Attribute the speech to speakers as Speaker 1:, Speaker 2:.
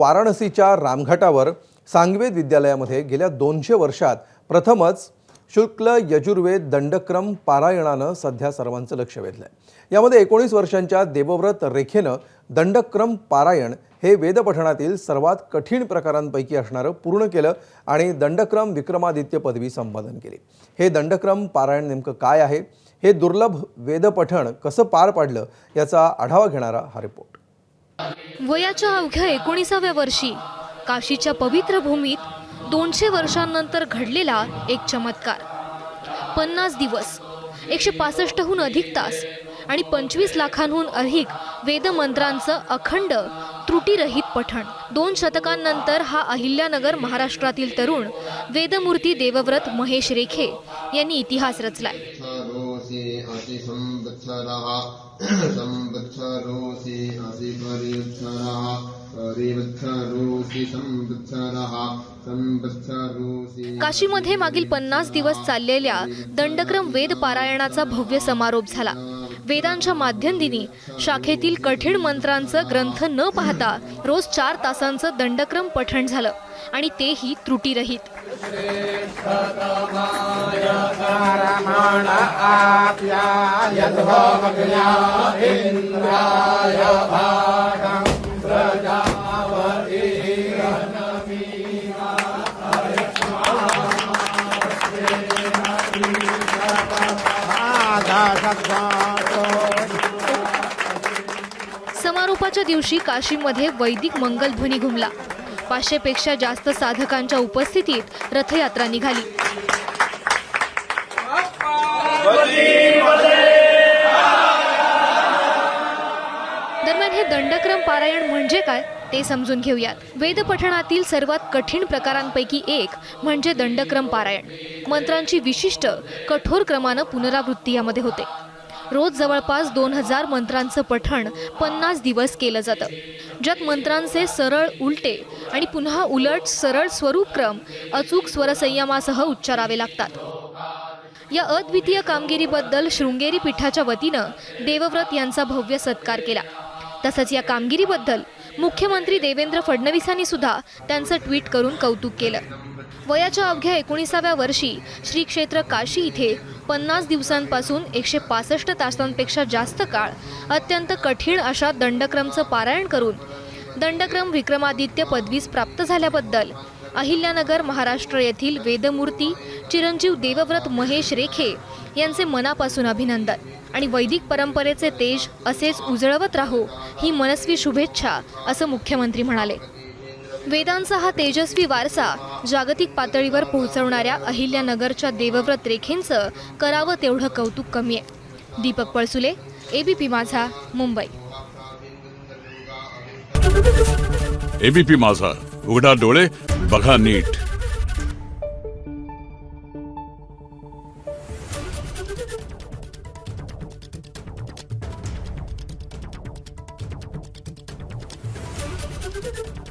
Speaker 1: वाराणसीच्या रामघाटावर सांगवेद विद्यालयामध्ये गेल्या 200 वर्षात प्रथमच शुक्ल यजुर्वेद दंडक्रम पारायणानं सध्या सर्वांचं लक्ष वेधलंय। यामध्ये 19 वर्षांच्या देवव्रत रेखेनं दंडक्रम पारायण हे वेदपठणातील सर्वात कठीण प्रकारांपैकी असणारं पूर्ण केलं आणि दंडक्रम विक्रमादित्य पदवी संपादन केली। हे दंडक्रम पारायण नेमकं काय आहे, हे दुर्लभ वेदपठण कसं पार पाडलं, याचा आढावा घेणारा हा रिपोर्ट।
Speaker 2: वयाच्या अवघ्या 19व्या वर्षी काशीच्या पवित्र भूमीत 200 वर्षांनंतर घडलेला एक चमत्कार। 50 दिवस, 165हून अधिक तास आणि 25 लाखांहून अधिक वेदमंत्रांचं अखंड त्रुटीरहित पठण। 2 शतकांनंतर हा अहिल्यानगर महाराष्ट्रातील तरुण वेदमूर्ती देवव्रत महेश रेखे यांनी इतिहास रचलाय। काशीमध्ये मागील 50 दिवस चाललेल्या दंडक्रम वेद पारायणाचा भव्य समारोप झाला। वेदांच्या माध्यंदिनी शाखेतील कठीण मंत्रांचं ग्रंथ न पाहता रोज 4 तासांचं दंडक्रम पठण झालं आणि तेही त्रुटीरहित। समारोपाच्या दिवशी काशीमध्ये वैदिक मंगलध्वनी घुमला। 500 पेक्षा जास्त साधकांच्या उपस्थितीत रथयात्रा निघाली। दरम्यान हे दंडक्रम पारायण म्हणजे काय ते समजून घेऊयात। वेदपठणातील सर्वात कठीण प्रकारांपैकी एक म्हणजे दंडक्रम पारायण। मंत्रांची विशिष्ट कठोर क्रमानं पुनरावृत्ती यामध्ये होते। रोज जवळपास 2000 मंत्रांचं पठण 50 दिवस केलं जातं, ज्यात मंत्रांचे सरळ उलटे आणि पुन्हा उलट सरळ स्वरूपक्रम अचूक स्वरसंयमासह उच्चारावे लागतात। या अद्वितीय कामगिरीबद्दल शृंगेरी पीठाच्या वतीनं देवव्रत यांचा भव्य सत्कार केला। तसंच या कामगिरीबद्दल मुख्यमंत्री देवेंद्र फडणवीसांनी सुद्धा त्यांचं ट्विट करून कौतुक केलं। वयाच्या अवघ्या 19व्या वर्षी श्री क्षेत्र काशी इथे 50 दिवसांपासून 165 तासांपेक्षा जास्त काळ अत्यंत कठीण अशा दंडक्रमचं पारायण करून दंडक्रम विक्रमादित्य पदवीस प्राप्त झाल्याबद्दल अहिल्यानगर महाराष्ट्र येथील वेदमूर्ती चिरंजीव देवव्रत महेश रेखे यांचे मनापासून अभिनंदन आणि वैदिक परंपरेचे तेज असेच उजळवत राहो ही मनस्वी शुभेच्छा, असं मुख्यमंत्री म्हणाले। वेदांचा हा तेजस्वी वारसा जागतिक पातळीवर पोहोचवणाऱ्या अहिल्यानगरच्या देवव्रत रेखेंचं करावं तेवढं कौतुक कमी आहे। दीपक पळसुले, एबीपी माझा, मुंबई।
Speaker 3: एबीपी माझा, उघडा डोळे बघा नीट।
Speaker 4: Thank you.